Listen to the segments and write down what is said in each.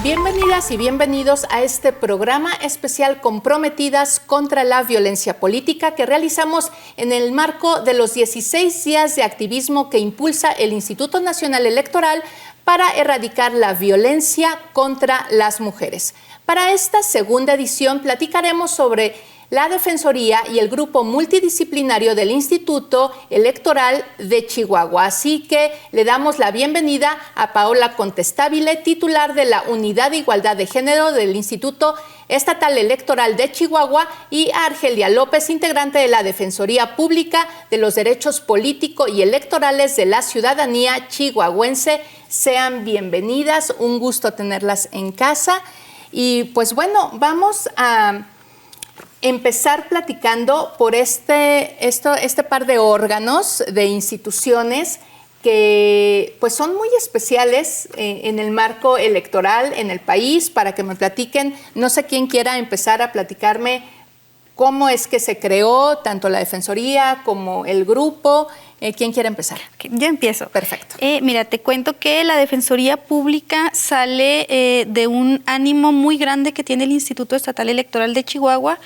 Bienvenidas y bienvenidos a este programa especial Comprometidas contra la Violencia Política que realizamos en el marco de los 16 días de activismo que impulsa el Instituto Nacional Electoral para erradicar la violencia contra las mujeres. Para esta segunda edición platicaremos sobre la Defensoría y el grupo multidisciplinario del Instituto Electoral de Chihuahua. Así que le damos la bienvenida a Paola Contestabile, titular de la Unidad de Igualdad de Género del Instituto Estatal Electoral de Chihuahua, y a Argelia López, integrante de la Defensoría Pública de los Derechos Políticos y Electorales de la Ciudadanía Chihuahuense. Sean bienvenidas, un gusto tenerlas en casa. Y pues bueno, vamos a empezar platicando por este par de órganos, de instituciones que pues son muy especiales en el marco electoral en el país, para que me platiquen. No sé quién quiera empezar a platicarme cómo es que se creó tanto la Defensoría como el grupo. ¿Quién quiere empezar? Yo empiezo. Perfecto. Mira, te cuento que la Defensoría Pública sale de un ánimo muy grande que tiene el Instituto Estatal Electoral de Chihuahua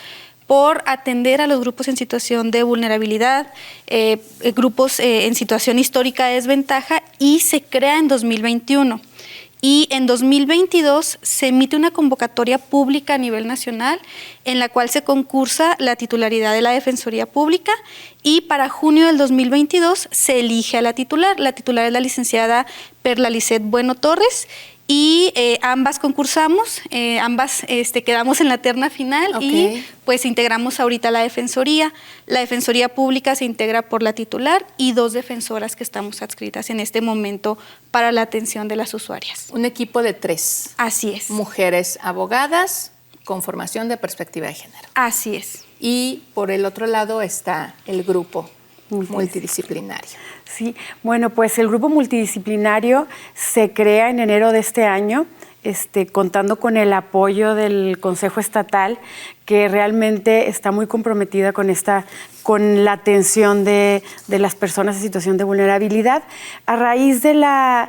por atender a los grupos en situación de vulnerabilidad, grupos en situación histórica de desventaja, y se crea en 2021. Y en 2022 se emite una convocatoria pública a nivel nacional en la cual se concursa la titularidad de la Defensoría Pública, y para junio del 2022 se elige a la titular. La titular es la licenciada Perla Lisset Bueno Torres, y ambas concursamos, ambas quedamos en la terna final. Y pues integramos ahorita la Defensoría. La Defensoría Pública se integra por la titular y 2 defensoras que estamos adscritas en este momento para la atención de las usuarias. Un equipo de 3. Así es. Mujeres abogadas con formación de perspectiva de género. Así es. Y por el otro lado está el grupo multidisciplinario. Sí, bueno, pues el grupo multidisciplinario se crea en enero de este año, contando con el apoyo del Consejo Estatal, que realmente está muy comprometida con la atención de las personas en situación de vulnerabilidad. A raíz de la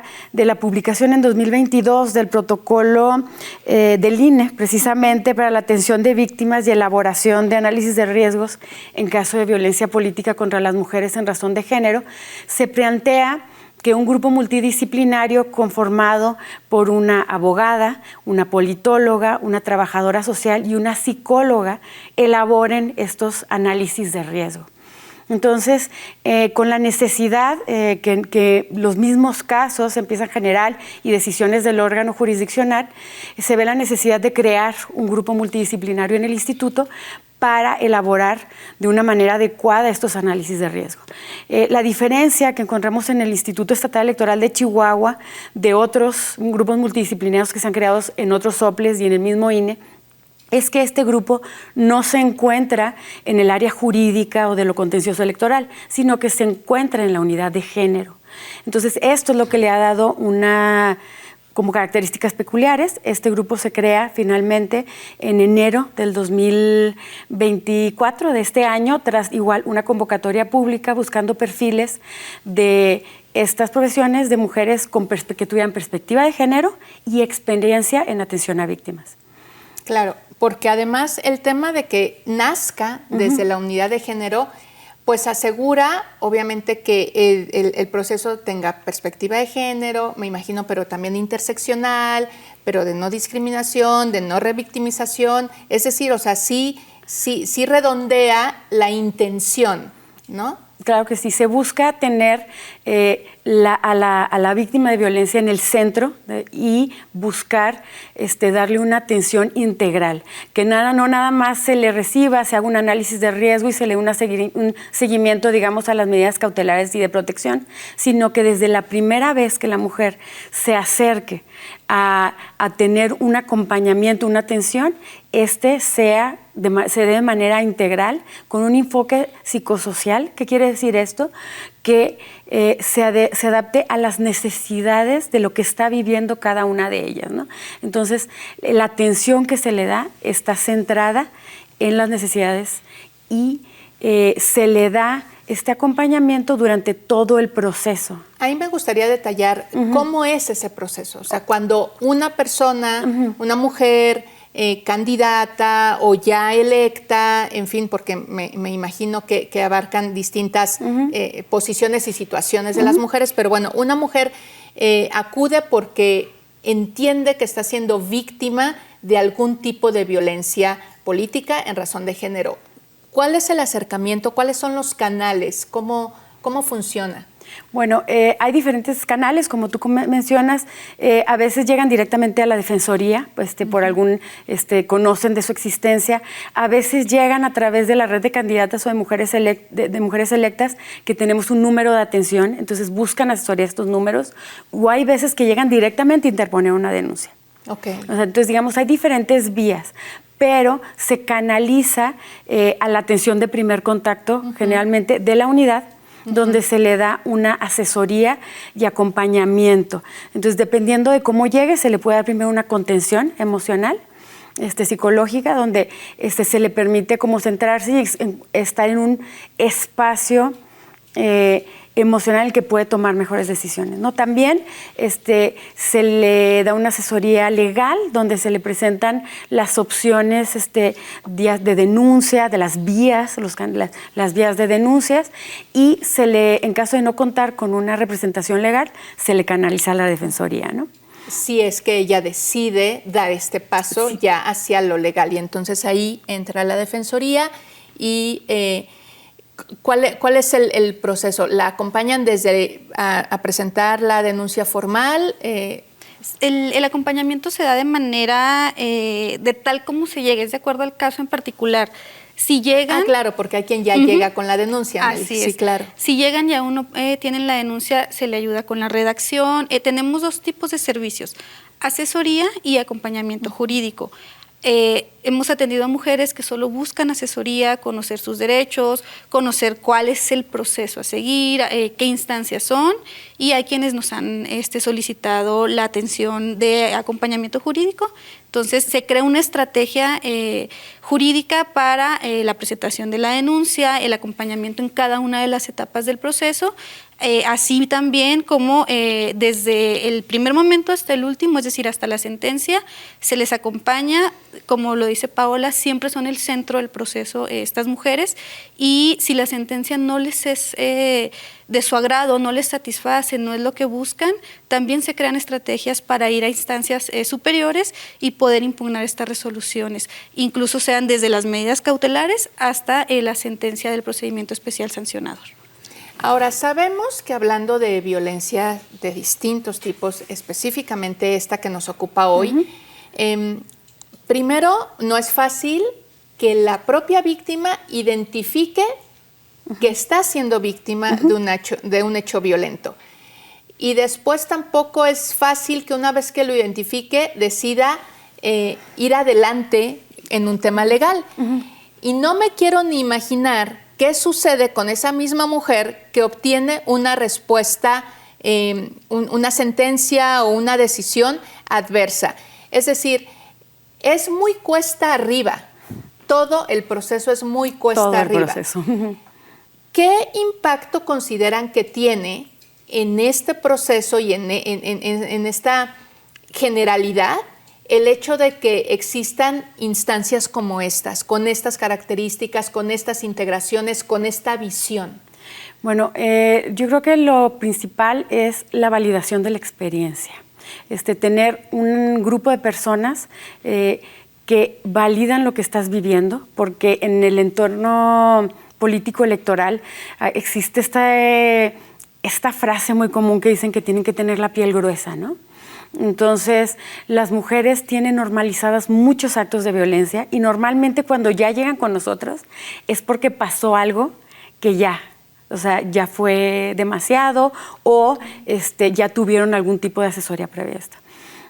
publicación en 2022 del protocolo del INE, precisamente para la atención de víctimas y elaboración de análisis de riesgos en caso de violencia política contra las mujeres en razón de género, se plantea que un grupo multidisciplinario conformado por una abogada, una politóloga, una trabajadora social y una psicóloga elaboren estos análisis de riesgo. Entonces, con la necesidad que los mismos casos empiezan a generar y decisiones del órgano jurisdiccional, se ve la necesidad de crear un grupo multidisciplinario en el instituto para elaborar de una manera adecuada estos análisis de riesgo. La diferencia que encontramos en el Instituto Estatal Electoral de Chihuahua de otros grupos multidisciplinarios que se han creado en otros soples y en el mismo INE, es que este grupo no se encuentra en el área jurídica o de lo contencioso electoral, sino que se encuentra en la unidad de género. Entonces, esto es lo que le ha dado como características peculiares. Este grupo se crea finalmente en enero del 2024 de este año, tras igual una convocatoria pública buscando perfiles de estas profesiones de mujeres que tuvieran perspectiva de género y experiencia en atención a víctimas. Claro, porque además el tema de que nazca desde la unidad de género pues asegura, obviamente, que el proceso tenga perspectiva de género, me imagino, pero también interseccional, pero de no discriminación, de no revictimización. Es decir, o sea, sí redondea la intención, ¿no? Claro que sí, se busca tener a la víctima de violencia en el centro y buscar darle una atención integral, que no nada más se le reciba, se haga un análisis de riesgo y se le dé un seguimiento, digamos, a las medidas cautelares y de protección, sino que desde la primera vez que la mujer se acerque a tener un acompañamiento, una atención, se dé de manera integral, con un enfoque psicosocial. ¿Qué quiere decir esto? Que se adapte a las necesidades de lo que está viviendo cada una de ellas, ¿no? Entonces, la atención que se le da está centrada en las necesidades y se le da este acompañamiento durante todo el proceso. Ahí me gustaría detallar cómo es ese proceso. O sea, cuando una persona, una mujer candidata o ya electa, en fin, porque me imagino que abarcan distintas posiciones y situaciones de las mujeres, pero bueno, una mujer acude porque entiende que está siendo víctima de algún tipo de violencia política en razón de género. ¿Cuál es el acercamiento? ¿Cuáles son los canales? ¿Cómo funciona? Bueno, hay diferentes canales, como tú mencionas. A veces llegan directamente a la Defensoría, por algún, conocen de su existencia. A veces llegan a través de la red de candidatas o de mujeres electas, que tenemos un número de atención, entonces buscan asesoría a estos números. O hay veces que llegan directamente a interponer una denuncia. Okay. O sea, entonces, digamos, hay diferentes vías, pero se canaliza a la atención de primer contacto, generalmente de la unidad, donde se le da una asesoría y acompañamiento. Entonces, dependiendo de cómo llegue, se le puede dar primero una contención emocional, psicológica, donde se le permite como centrarse y estar en un espacio emocional en el que puede tomar mejores decisiones, ¿no? También se le da una asesoría legal donde se le presentan las opciones de denuncia, de las vías, las vías de denuncias, y en caso de no contar con una representación legal, se le canaliza a la Defensoría, ¿no? Si es que ella decide dar este paso ya hacia lo legal, y entonces ahí entra la Defensoría y ¿cuál es el proceso? ¿La acompañan desde a presentar la denuncia formal? El acompañamiento se da de manera de tal como se llegue, es de acuerdo al caso en particular. Si llegan... claro, porque hay quien ya llega con la denuncia. Así sí, es. Claro. Si llegan ya uno tienen la denuncia, se le ayuda con la redacción. Tenemos dos tipos de servicios, asesoría y acompañamiento jurídico. Hemos atendido a mujeres que solo buscan asesoría, conocer sus derechos, conocer cuál es el proceso a seguir, qué instancias son, y hay quienes nos han solicitado la atención de acompañamiento jurídico. Entonces se crea una estrategia jurídica para la presentación de la denuncia, el acompañamiento en cada una de las etapas del proceso, así también como desde el primer momento hasta el último, es decir, hasta la sentencia, se les acompaña, como lo dice Paola, siempre son el centro del proceso estas mujeres, y si la sentencia no les es de su agrado, no les satisface, no es lo que buscan, también se crean estrategias para ir a instancias superiores y poder impugnar estas resoluciones, incluso sean desde las medidas cautelares hasta la sentencia del procedimiento especial sancionador. Ahora, sabemos que hablando de violencia de distintos tipos, específicamente esta que nos ocupa hoy, primero, no es fácil que la propia víctima identifique que está siendo víctima de un hecho violento. Y después tampoco es fácil que una vez que lo identifique decida ir adelante en un tema legal. Y no me quiero ni imaginar qué sucede con esa misma mujer que obtiene una respuesta, una sentencia o una decisión adversa. Es decir, es muy cuesta arriba. Todo el proceso es muy cuesta arriba. Todo el proceso. ¿Qué impacto consideran que tiene en este proceso y en esta generalidad el hecho de que existan instancias como estas, con estas características, con estas integraciones, con esta visión? Bueno, yo creo que lo principal es la validación de la experiencia. Tener un grupo de personas que validan lo que estás viviendo, porque en el entorno político electoral existe esta frase muy común que dicen que tienen que tener la piel gruesa, ¿no? Entonces, las mujeres tienen normalizadas muchos actos de violencia, y normalmente cuando ya llegan con nosotros es porque pasó algo que ya fue demasiado, o ya tuvieron algún tipo de asesoría previa a esto.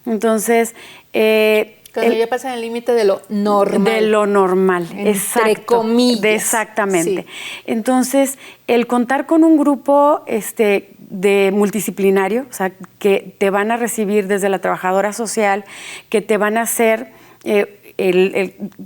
Entonces, cuando ya pasan el límite de lo normal. De lo normal, entre comillas. Exactamente. Sí. Entonces, el contar con un grupo de multidisciplinario, o sea, que te van a recibir desde la trabajadora social, que te van a hacer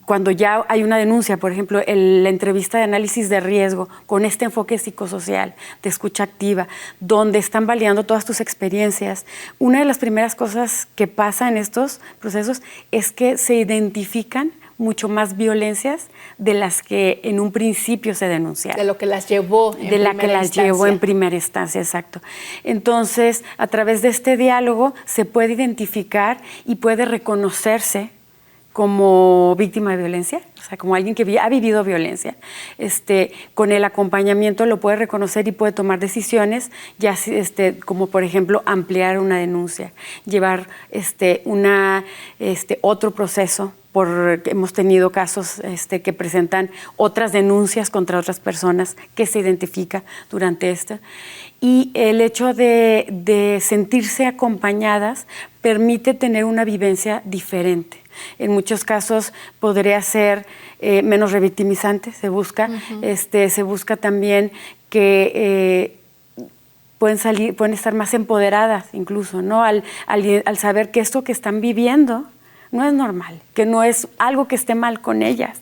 cuando ya hay una denuncia, por ejemplo, la entrevista de análisis de riesgo con este enfoque psicosocial, de escucha activa, donde están validando todas tus experiencias, una de las primeras cosas que pasa en estos procesos es que se identifican mucho más violencias de las que en un principio se denunciaron. De lo que las llevó en primera instancia. De la que las llevó en primera instancia, exacto. Entonces, a través de este diálogo se puede identificar y puede reconocerse como víctima de violencia, o sea, como alguien que ha vivido violencia. Con el acompañamiento lo puede reconocer y puede tomar decisiones, ya como por ejemplo ampliar una denuncia, llevar otro proceso, porque hemos tenido casos que presentan otras denuncias contra otras personas que se identifica durante esto. Y el hecho de sentirse acompañadas permite tener una vivencia diferente. En muchos casos podría ser menos revictimizante, se busca. Se busca también que pueden estar más empoderadas incluso, ¿no? Al saber que esto que están viviendo no es normal, que no es algo que esté mal con ellas,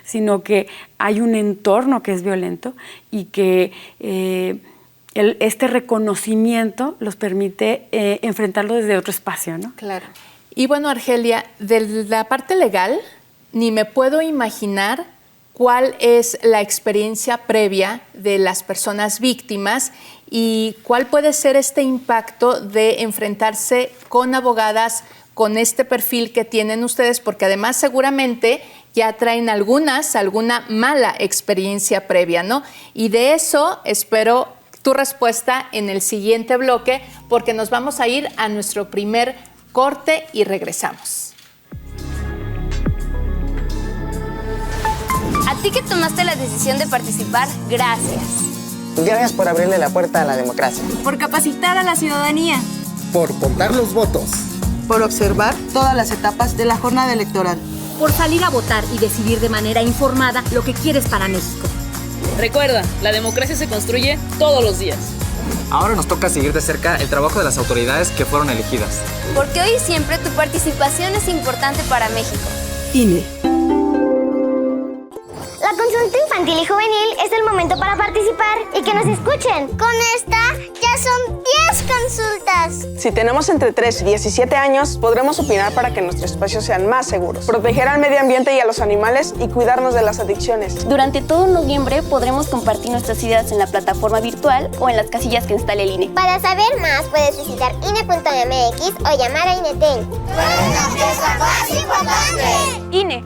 sino que hay un entorno que es violento y que este reconocimiento los permite enfrentarlo desde otro espacio, ¿no? Claro. Y bueno, Argelia, de la parte legal, ni me puedo imaginar cuál es la experiencia previa de las personas víctimas y cuál puede ser este impacto de enfrentarse con abogadas con este perfil que tienen ustedes, porque además seguramente ya traen alguna mala experiencia previa, ¿no? Y de eso espero tu respuesta en el siguiente bloque, porque nos vamos a ir a nuestro primer corte y regresamos. A ti que tomaste la decisión de participar, gracias. Gracias por abrirle la puerta a la democracia. Por capacitar a la ciudadanía. Por contar los votos. Por observar todas las etapas de la jornada electoral. Por salir a votar y decidir de manera informada lo que quieres para México. Recuerda, la democracia se construye todos los días. Ahora nos toca seguir de cerca el trabajo de las autoridades que fueron elegidas. Porque hoy y siempre tu participación es importante para México. INE. La consulta infantil y juvenil es el momento para participar y que nos escuchen. Con esta ya son 10 consultas. Si tenemos entre 3 y 17 años, podremos opinar para que nuestros espacios sean más seguros, proteger al medio ambiente y a los animales y cuidarnos de las adicciones. Durante todo noviembre podremos compartir nuestras ideas en la plataforma virtual o en las casillas que instale el INE. Para saber más, puedes visitar INE.mx o llamar a INETEL. ¡Es la pieza más importante! INE.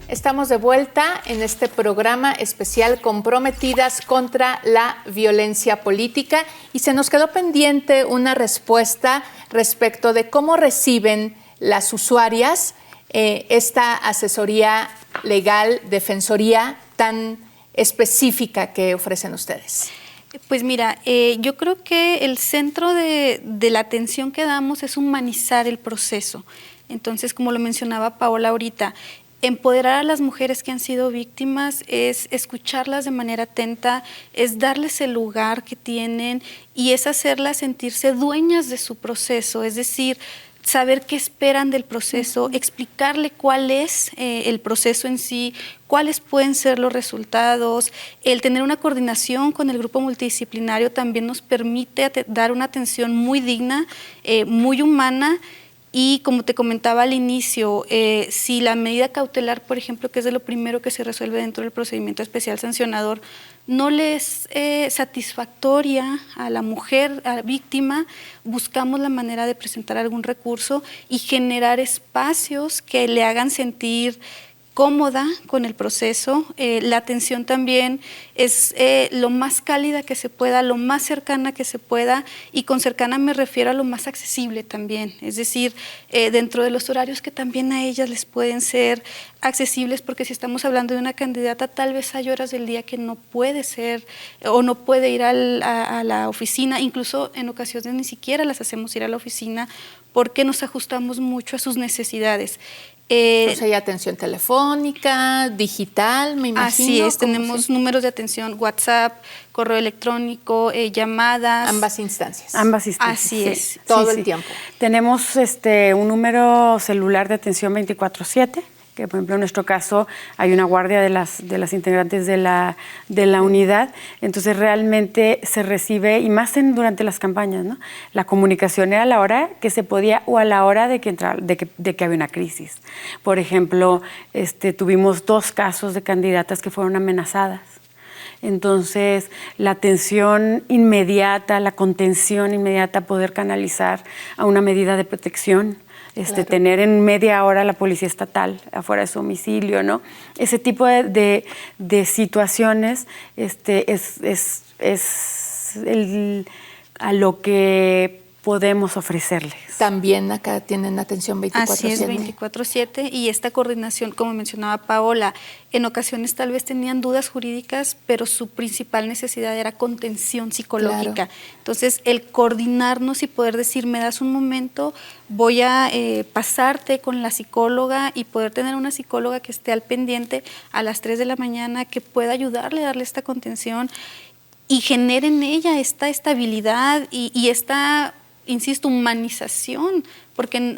Estamos de vuelta en este programa especial Comprometidas contra la Violencia Política y se nos quedó pendiente una respuesta respecto de cómo reciben las usuarias esta asesoría legal, defensoría tan específica que ofrecen ustedes. Pues mira, yo creo que el centro de la atención que damos es humanizar el proceso. Entonces, como lo mencionaba Paola ahorita, empoderar a las mujeres que han sido víctimas es escucharlas de manera atenta, es darles el lugar que tienen y es hacerlas sentirse dueñas de su proceso, es decir, saber qué esperan del proceso, explicarle cuál es el proceso en sí, cuáles pueden ser los resultados. El tener una coordinación con el grupo multidisciplinario también nos permite dar una atención muy digna, muy humana. Y como te comentaba al inicio, si la medida cautelar, por ejemplo, que es de lo primero que se resuelve dentro del procedimiento especial sancionador, no le es satisfactoria a la mujer, a la víctima, buscamos la manera de presentar algún recurso y generar espacios que le hagan sentir cómoda con el proceso. La atención también es lo más cálida que se pueda, lo más cercana que se pueda, y con cercana me refiero a lo más accesible también, es decir, dentro de los horarios que también a ellas les pueden ser accesibles, porque si estamos hablando de una candidata, tal vez hay horas del día que no puede ser o no puede ir a la oficina, incluso en ocasiones ni siquiera las hacemos ir a la oficina porque nos ajustamos mucho a sus necesidades. Entonces hay atención telefónica, digital, me imagino. Así es, tenemos números de atención, WhatsApp, correo electrónico, llamadas. Ambas instancias. Ambas instancias. Así es. Todo el tiempo. Tenemos un número celular de atención 24/7, que por ejemplo en nuestro caso hay una guardia de las integrantes de la unidad, entonces realmente se recibe, y más durante las campañas, ¿no? La comunicación era a la hora que se podía o a la hora de que había una crisis. Por ejemplo, tuvimos 2 casos de candidatas que fueron amenazadas. Entonces, la atención inmediata, la contención inmediata, poder canalizar a una medida de protección, claro. Tener en media hora la policía estatal afuera de su domicilio, ¿no? Ese tipo de situaciones es a lo que podemos ofrecerles. También acá tienen atención 24/7. Así es, 24/7, y esta coordinación, como mencionaba Paola, en ocasiones tal vez tenían dudas jurídicas, pero su principal necesidad era contención psicológica. Claro. Entonces, el coordinarnos y poder decir, me das un momento, voy a pasarte con la psicóloga, y poder tener una psicóloga que esté al pendiente a las 3 de la mañana, que pueda ayudarle a darle esta contención y genere en ella esta estabilidad y esta, insisto, humanización, porque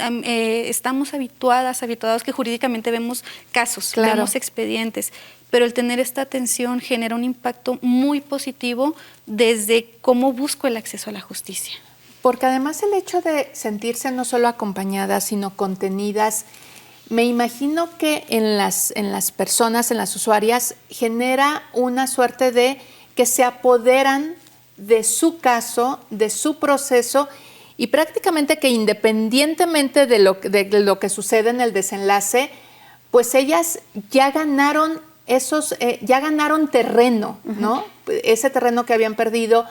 estamos habituados que jurídicamente vemos casos, claro. Vemos expedientes, pero el tener esta atención genera un impacto muy positivo desde cómo busco el acceso a la justicia. Porque además el hecho de sentirse no solo acompañadas, sino contenidas, me imagino que en las personas, en las usuarias, genera una suerte de que se apoderan de su caso, de su proceso, y prácticamente que independientemente de lo que sucede en el desenlace, pues ellas ya ganaron ya ganaron terreno, ¿no? Ese terreno que habían perdido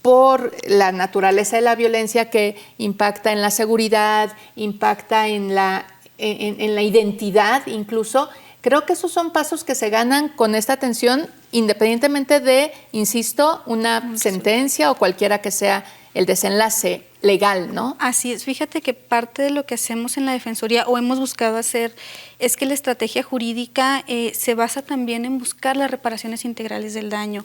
por la naturaleza de la violencia, que impacta en la seguridad, impacta en la identidad incluso. Creo que esos son pasos que se ganan con esta atención, independientemente de, insisto, una sentencia o cualquiera que sea el desenlace legal, ¿no? Así es. Fíjate que parte de lo que hacemos en la Defensoría o hemos buscado hacer es que la estrategia jurídica se basa también en buscar las reparaciones integrales del daño.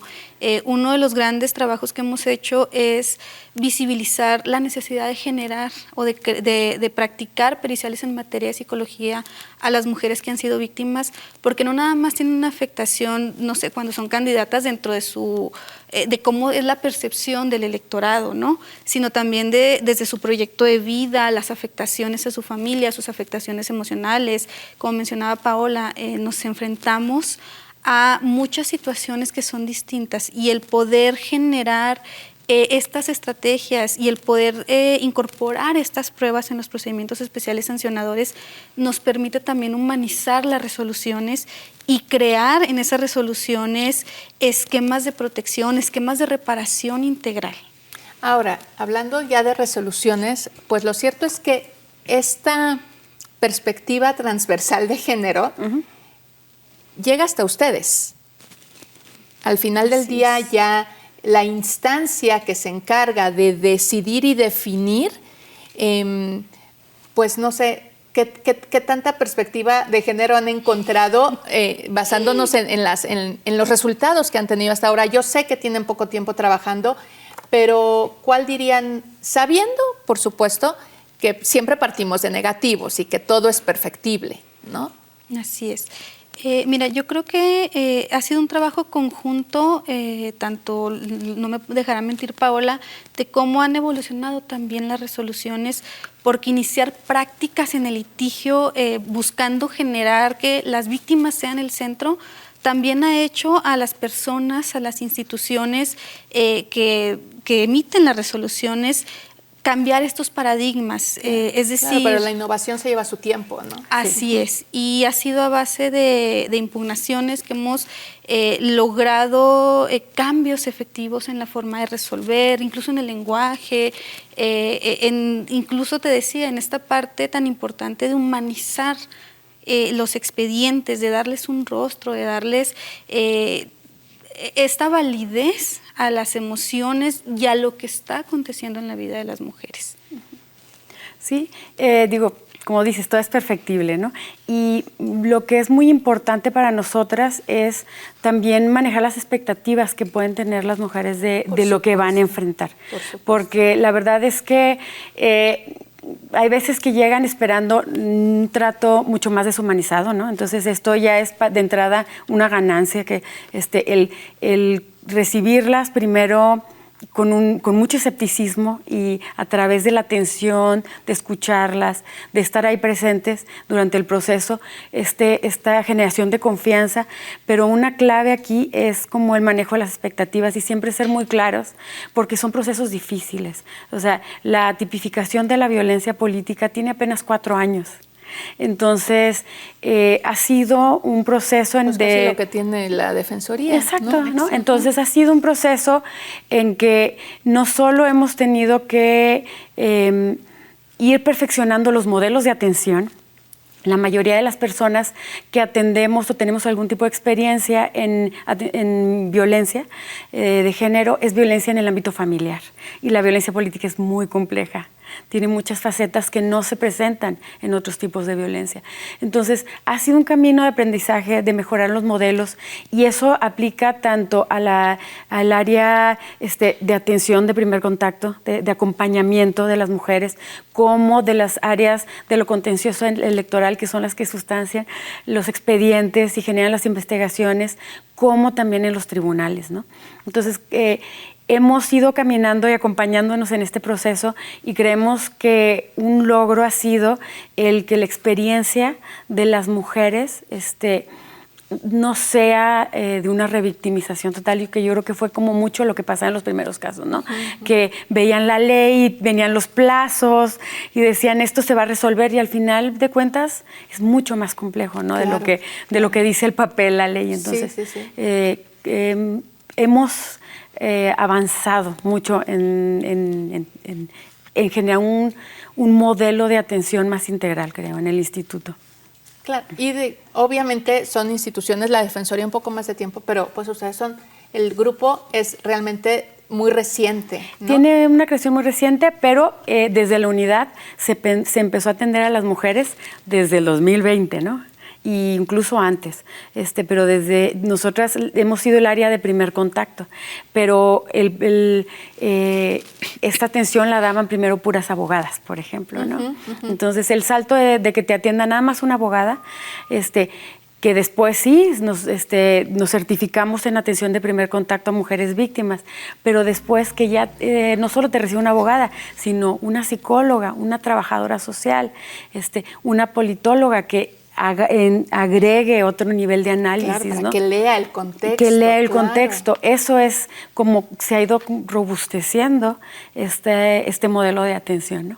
Uno de los grandes trabajos que hemos hecho es visibilizar la necesidad de generar o de practicar periciales en materia de psicología a las mujeres que han sido víctimas, porque no nada más tienen una afectación, no sé, cuando son candidatas dentro de de cómo es la percepción del electorado, ¿no? Sino también desde su proyecto de vida, las afectaciones a su familia, sus afectaciones emocionales. Como mencionaba Paola, nos enfrentamos a muchas situaciones que son distintas, y el poder generar estas estrategias y el poder incorporar estas pruebas en los procedimientos especiales sancionadores nos permite también humanizar las resoluciones y crear en esas resoluciones esquemas de protección, esquemas de reparación integral. Ahora, hablando ya de resoluciones, pues lo cierto es que esta perspectiva transversal de género llega hasta ustedes. Al final del día ya la instancia que se encarga de decidir y definir, pues no sé, ¿qué tanta perspectiva de género han encontrado basándonos en los resultados que han tenido hasta ahora? Yo sé que tienen poco tiempo trabajando, pero ¿cuál dirían? Sabiendo, por supuesto, que siempre partimos de negativos y que todo es perfectible, ¿no? Así es. Mira, yo creo que ha sido un trabajo conjunto, tanto, no me dejará mentir Paola, de cómo han evolucionado también las resoluciones, porque iniciar prácticas en el litigio buscando generar que las víctimas sean el centro, también ha hecho a las personas, a las instituciones que emiten las resoluciones, cambiar estos paradigmas, es decir... Claro, pero la innovación se lleva su tiempo, ¿no? Así es, y ha sido a base de impugnaciones que hemos logrado cambios efectivos en la forma de resolver, incluso en el lenguaje, incluso te decía, en esta parte tan importante de humanizar los expedientes, de darles un rostro, de darles esta validez a las emociones y a lo que está aconteciendo en la vida de las mujeres. Sí, como dices, todo es perfectible, ¿no? Y lo que es muy importante para nosotras es también manejar las expectativas que pueden tener las mujeres de lo que van a enfrentar. Porque la verdad es que hay veces que llegan esperando un trato mucho más deshumanizado, ¿no? Entonces esto ya es de entrada una ganancia, que el recibirlas primero con mucho escepticismo y a través de la atención, de escucharlas, de estar ahí presentes durante el proceso, esta generación de confianza. Pero una clave aquí es como el manejo de las expectativas y siempre ser muy claros, porque son procesos difíciles. O sea, la tipificación de la violencia política tiene apenas 4 años. Entonces, ha sido un proceso pues casi lo que tiene la Defensoría. Exacto, ¿no? Entonces, ha sido un proceso en que no solo hemos tenido que ir perfeccionando los modelos de atención. La mayoría de las personas que atendemos o tenemos algún tipo de experiencia en violencia de género es violencia en el ámbito familiar. Y la violencia política es muy compleja. Tiene muchas facetas que no se presentan en otros tipos de violencia. Entonces, ha sido un camino de aprendizaje, de mejorar los modelos, y eso aplica tanto al área de atención de primer contacto, de acompañamiento de las mujeres, como de las áreas de lo contencioso electoral, que son las que sustancian los expedientes y generan las investigaciones, como también en los tribunales, ¿no? Entonces, hemos ido caminando y acompañándonos en este proceso y creemos que un logro ha sido el que la experiencia de las mujeres no sea de una revictimización total, y que yo creo que fue como mucho lo que pasaba en los primeros casos, ¿no? Que veían la ley, venían los plazos y decían esto se va a resolver, y al final de cuentas es mucho más complejo, ¿no? Claro. de lo que dice el papel, la ley. Entonces, hemos avanzado mucho en generar un modelo de atención más integral, creo, en el instituto. Claro, y obviamente son instituciones, la Defensoría un poco más de tiempo, pero pues ustedes el grupo es realmente muy reciente, ¿no? Tiene una creación muy reciente, pero desde la unidad se empezó a atender a las mujeres desde el 2020, ¿no? Y incluso antes, pero desde nosotras hemos sido el área de primer contacto, pero esta atención la daban primero puras abogadas, por ejemplo, ¿no? Entonces el salto de que te atienda nada más una abogada, que después sí nos certificamos en atención de primer contacto a mujeres víctimas, pero después que ya no solo te recibe una abogada, sino una psicóloga, una trabajadora social, una politóloga que agregue otro nivel de análisis, claro, para ¿no? que lea el contexto. Que lea el contexto. Eso es como se ha ido robusteciendo este modelo de atención, ¿no?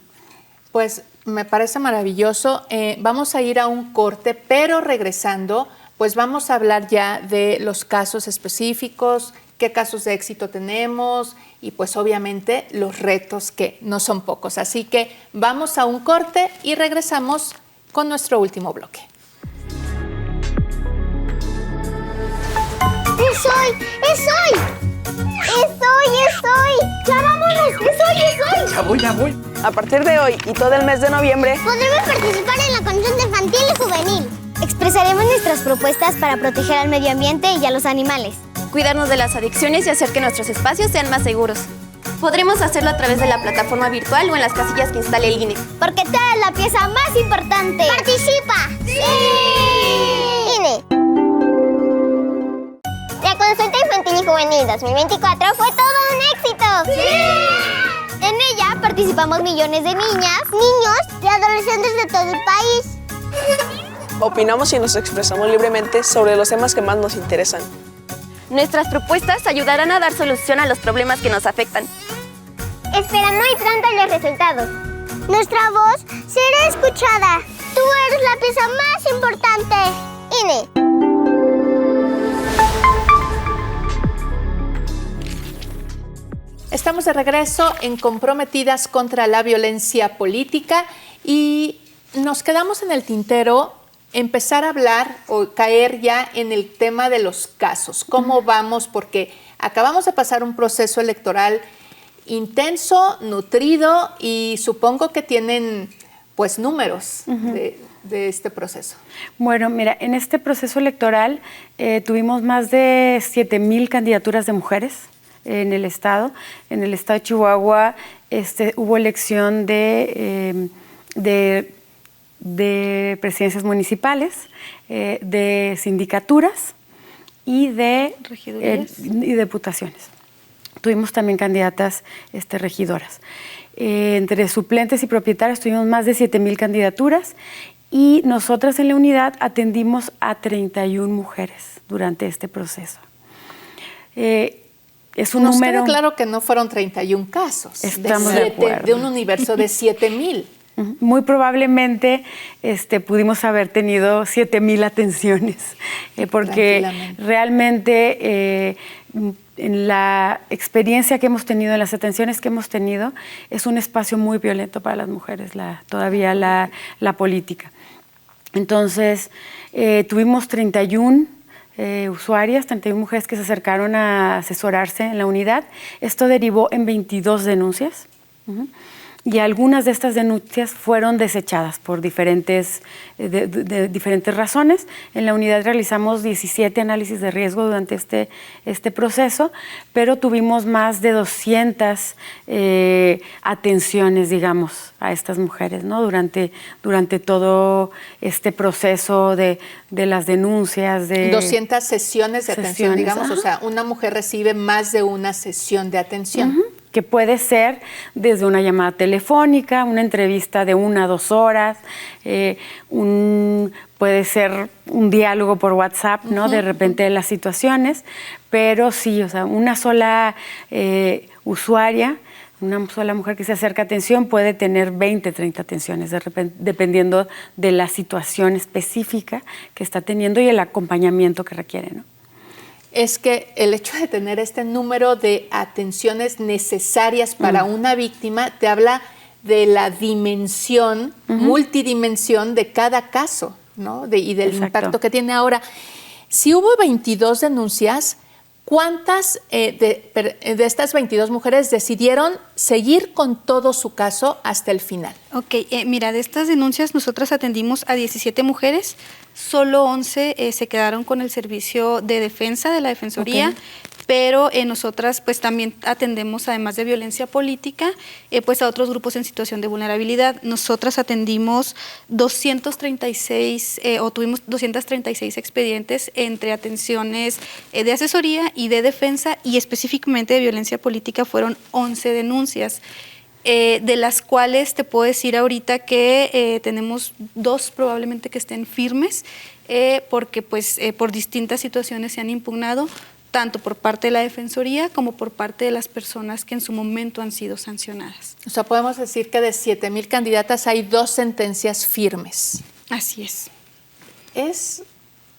Pues me parece maravilloso. Vamos a ir a un corte, pero regresando, pues vamos a hablar ya de los casos específicos, qué casos de éxito tenemos y pues obviamente los retos, que no son pocos. Así que vamos a un corte y regresamos con nuestro último bloque. ¡Es hoy! ¡Es hoy! ¡Es hoy! ¡Es hoy! ¡Ya vámonos! ¡Es hoy! ¡Es hoy! Ya voy. A partir de hoy y todo el mes de noviembre podremos participar en la consulta infantil y juvenil. Expresaremos nuestras propuestas para proteger al medio ambiente y a los animales. Cuidarnos de las adicciones y hacer que nuestros espacios sean más seguros. Podremos hacerlo a través de la plataforma virtual o en las casillas que instale el INE. Porque tú eres la pieza más importante. ¡Participa! ¡Sí! INE. La consulta infantil y juvenil 2024 fue todo un éxito. ¡Sí! En ella participamos millones de niñas, niños y adolescentes de todo el país. opinamos y nos expresamos libremente sobre los temas que más nos interesan. Nuestras propuestas ayudarán a dar solución a los problemas que nos afectan. Espera muy pronto los resultados. Nuestra voz será escuchada. Tú eres la pieza más importante. INE. Estamos de regreso en Comprometidas contra la Violencia Política y nos quedamos en el tintero empezar a hablar o caer ya en el tema de los casos. ¿Cómo vamos? Porque acabamos de pasar un proceso electoral intenso, nutrido y supongo que tienen pues números de este proceso. Bueno, mira, en este proceso electoral tuvimos más de 7,000 candidaturas de mujeres en el estado. En el estado de Chihuahua hubo elección de presidencias municipales, de sindicaturas y de y diputaciones. Tuvimos también candidatas regidoras. Entre suplentes y propietarios tuvimos más de 7,000 candidaturas y nosotras en la unidad atendimos a 31 mujeres durante este proceso. Es un número... Queda claro que no fueron 31 casos. Estamos de acuerdo. De un universo de 7,000. Muy probablemente pudimos haber tenido 7,000 atenciones, porque realmente en la experiencia que hemos tenido, en las atenciones que hemos tenido, es un espacio muy violento para las mujeres, todavía la política. Entonces, tuvimos 31 usuarias, 31 mujeres que se acercaron a asesorarse en la unidad. Esto derivó en 22 denuncias. Y algunas de estas denuncias fueron desechadas por diferentes razones. En la unidad realizamos 17 análisis de riesgo durante este proceso, pero tuvimos más de 200 atenciones, digamos, a estas mujeres, ¿no? Durante todo este proceso de las denuncias. 200 sesiones de atención, digamos, o sea, una mujer recibe más de una sesión de atención. Que puede ser desde una llamada telefónica, una entrevista de 1 a 2 horas, puede ser un diálogo por WhatsApp, ¿no? De repente de las situaciones, pero sí, o sea, una sola usuaria, una sola mujer que se acerca a atención puede tener 20, 30 atenciones, de repente, dependiendo de la situación específica que está teniendo y el acompañamiento que requiere, ¿no? Es que el hecho de tener este número de atenciones necesarias para una víctima te habla de la dimensión, multidimensión de cada caso, ¿no? Y del impacto que tiene. Ahora, si hubo 22 denuncias, ¿cuántas de estas 22 mujeres decidieron seguir con todo su caso hasta el final? Ok, mira, de estas denuncias nosotras atendimos a 17 mujeres, solo 11 se quedaron con el servicio de defensa de la Defensoría, pero nosotras pues también atendemos, además de violencia política, pues a otros grupos en situación de vulnerabilidad. Nosotras atendimos 236 o tuvimos 236 expedientes entre atenciones de asesoría y de defensa, y específicamente de violencia política fueron 11 denuncias. De las cuales te puedo decir ahorita que tenemos 2 probablemente que estén firmes, porque pues por distintas situaciones se han impugnado, tanto por parte de la Defensoría como por parte de las personas que en su momento han sido sancionadas. O sea, podemos decir que de 7,000 candidatas hay 2 sentencias firmes. Así es. Es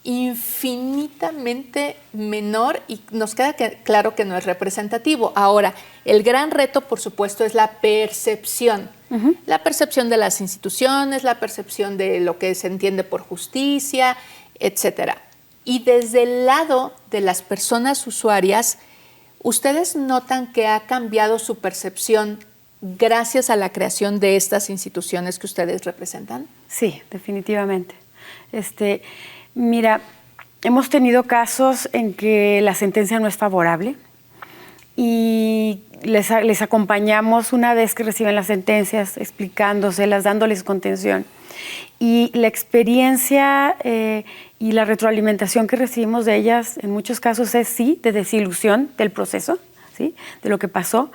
infinitamente menor y nos queda claro que no es representativo. Ahora, el gran reto, por supuesto, es la percepción. La percepción de las instituciones, la percepción de lo que se entiende por justicia, etcétera. Y desde el lado de las personas usuarias, ¿ustedes notan que ha cambiado su percepción gracias a la creación de estas instituciones que ustedes representan? Sí, definitivamente. Mira, hemos tenido casos en que la sentencia no es favorable y les acompañamos una vez que reciben las sentencias, explicándoselas, dándoles contención. Y la experiencia y la retroalimentación que recibimos de ellas en muchos casos es sí, de desilusión del proceso, ¿sí? De lo que pasó,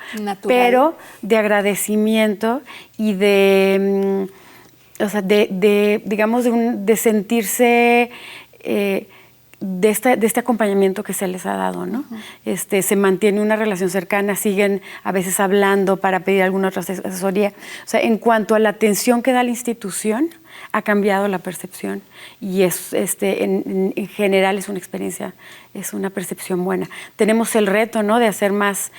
pero de agradecimiento y de... digamos, de sentirse de este acompañamiento que se les ha dado, ¿no? Se mantiene una relación cercana, siguen a veces hablando para pedir alguna otra asesoría. O sea, en cuanto a la atención que da la institución, ha cambiado la percepción y en general es una experiencia, es una percepción buena. Tenemos el reto, ¿no?, de hacer más,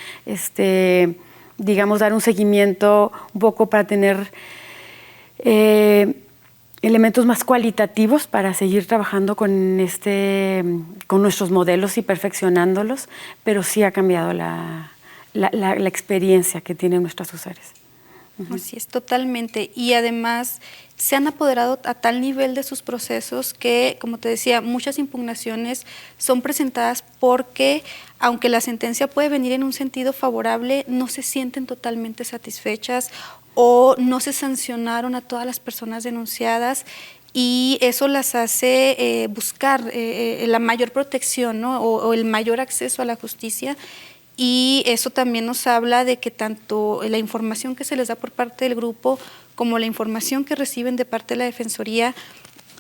digamos, dar un seguimiento un poco para tener elementos más cualitativos para seguir trabajando con nuestros modelos y perfeccionándolos, pero sí ha cambiado la experiencia que tienen nuestros usuarios. Así es, totalmente. Y además se han apoderado a tal nivel de sus procesos que, como te decía, muchas impugnaciones son presentadas porque, aunque la sentencia puede venir en un sentido favorable, no se sienten totalmente satisfechas o no se sancionaron a todas las personas denunciadas, y eso las hace buscar la mayor protección, ¿no? o el mayor acceso a la justicia. Y eso también nos habla de que tanto la información que se les da por parte del grupo como la información que reciben de parte de la Defensoría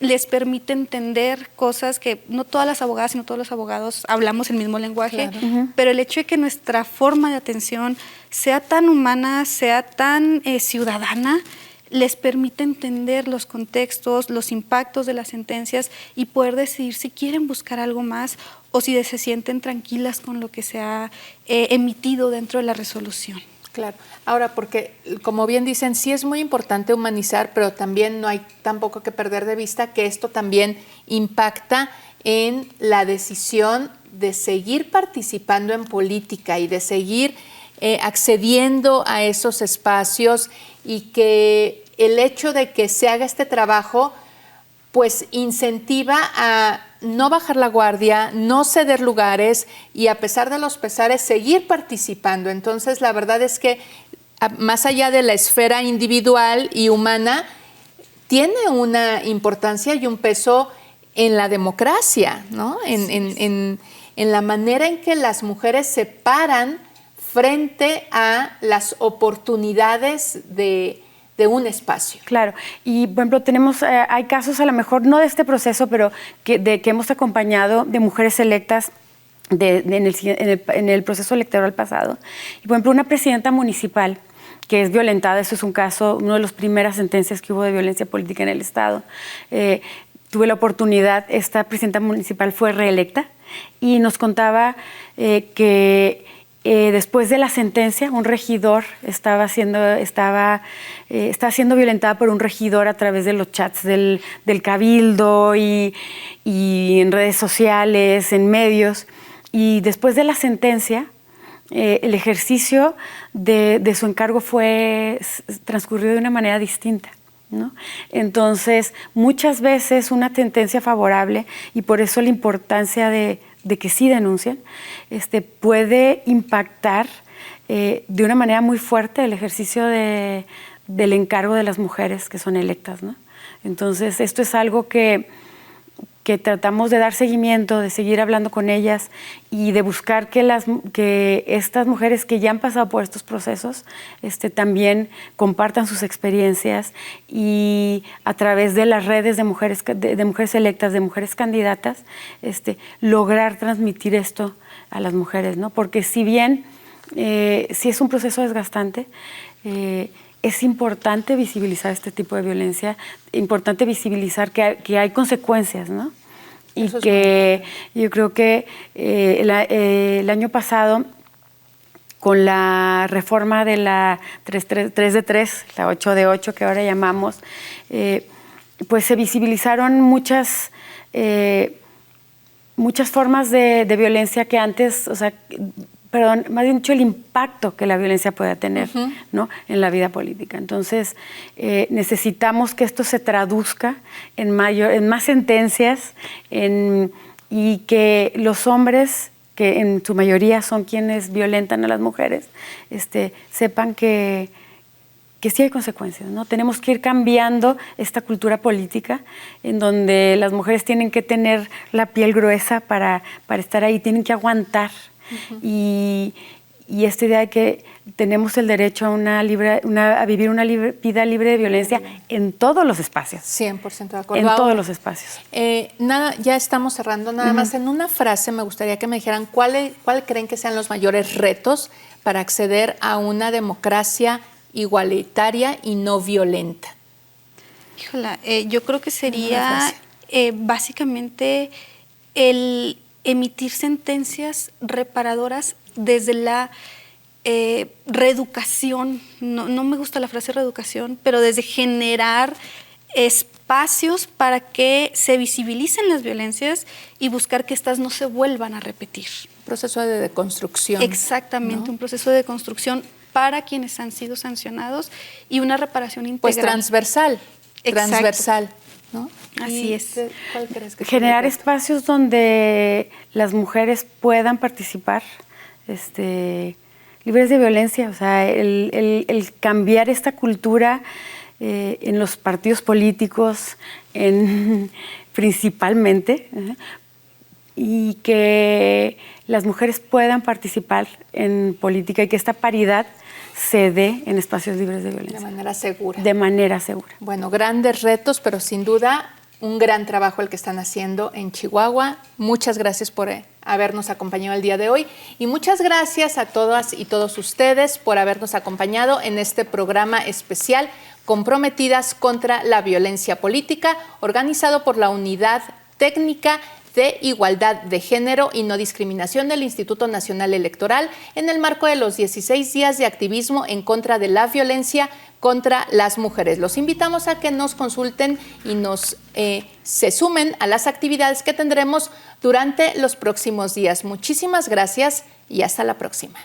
les permite entender cosas que no todas las abogadas y no todos los abogados hablamos el mismo lenguaje, claro. Pero el hecho de que nuestra forma de atención sea tan humana, sea tan ciudadana, les permite entender los contextos, los impactos de las sentencias y poder decidir si quieren buscar algo más o si se sienten tranquilas con lo que se ha emitido dentro de la resolución. Claro. Ahora, porque como bien dicen, sí es muy importante humanizar, pero también no hay tampoco que perder de vista que esto también impacta en la decisión de seguir participando en política y de seguir accediendo a esos espacios, y que el hecho de que se haga este trabajo pues incentiva a no bajar la guardia, no ceder lugares y, a pesar de los pesares, seguir participando. Entonces, la verdad es que más allá de la esfera individual y humana, tiene una importancia y un peso en la democracia, ¿no? En la manera en que las mujeres se paran frente a las oportunidades de un espacio. Claro, y por ejemplo tenemos, hay casos a lo mejor no de este proceso, pero que hemos acompañado de mujeres electas en el proceso electoral pasado. Y por ejemplo una presidenta municipal que es violentada, eso es un caso, una de las primeras sentencias que hubo de violencia política en el Estado. Tuve la oportunidad, esta presidenta municipal fue reelecta y nos contaba que después de la sentencia, un regidor estaba siendo violentada por un regidor a través de los chats del cabildo y en redes sociales, en medios. Y después de la sentencia, el ejercicio de su encargo transcurrió de una manera distinta, ¿no? Entonces, muchas veces una sentencia favorable, y por eso la importancia de que sí denuncien, puede impactar de una manera muy fuerte el ejercicio del encargo de las mujeres que son electas, ¿no? Entonces, esto es algo que tratamos de dar seguimiento, de seguir hablando con ellas y de buscar que estas mujeres que ya han pasado por estos procesos también compartan sus experiencias, y a través de las redes de mujeres electas, de mujeres candidatas, lograr transmitir esto a las mujeres, ¿no? Porque si bien sí es un proceso desgastante, es importante visibilizar este tipo de violencia, importante visibilizar que hay consecuencias, ¿no? Y que yo creo que el año pasado, con la reforma de la 3 de 3, la 8 de 8 que ahora llamamos, pues se visibilizaron muchas formas de violencia que antes, más bien dicho, el impacto que la violencia pueda tener, ¿no? En la vida política. Entonces, necesitamos que esto se traduzca en más sentencias, y que los hombres, que en su mayoría son quienes violentan a las mujeres, sepan que sí hay consecuencias, ¿no? Tenemos que ir cambiando esta cultura política en donde las mujeres tienen que tener la piel gruesa para estar ahí, tienen que aguantar. Y esta idea de que tenemos el derecho a vivir una vida libre de violencia en todos los espacios. 100% de acuerdo. En todos los espacios. Ya estamos cerrando. Nada más en una frase me gustaría que me dijeran cuál creen que sean los mayores retos para acceder a una democracia igualitaria y no violenta. Híjola, yo creo que sería básicamente el emitir sentencias reparadoras desde la reeducación, no me gusta la frase reeducación, pero desde generar espacios para que se visibilicen las violencias y buscar que éstas no se vuelvan a repetir. Un proceso de deconstrucción. Exactamente, ¿no? Un proceso de deconstrucción para quienes han sido sancionados y una reparación integral. Pues transversal. Exacto. Transversal, ¿no? Así es. ¿Cuál crees que generar espacios donde las mujeres puedan participar, libres de violencia, o sea, el cambiar esta cultura en los partidos políticos, principalmente, y que las mujeres puedan participar en política y que esta paridad se dé en espacios libres de violencia. De manera segura. De manera segura. Bueno, grandes retos, pero sin duda un gran trabajo el que están haciendo en Chihuahua. Muchas gracias por habernos acompañado el día de hoy y muchas gracias a todas y todos ustedes por habernos acompañado en este programa especial Comprometidas contra la Violencia Política, organizado por la Unidad Técnica de Igualdad de Género y No Discriminación del Instituto Nacional Electoral en el marco de los 16 días de activismo en contra de la violencia contra las mujeres. Los invitamos a que nos consulten y se sumen a las actividades que tendremos durante los próximos días. Muchísimas gracias y hasta la próxima.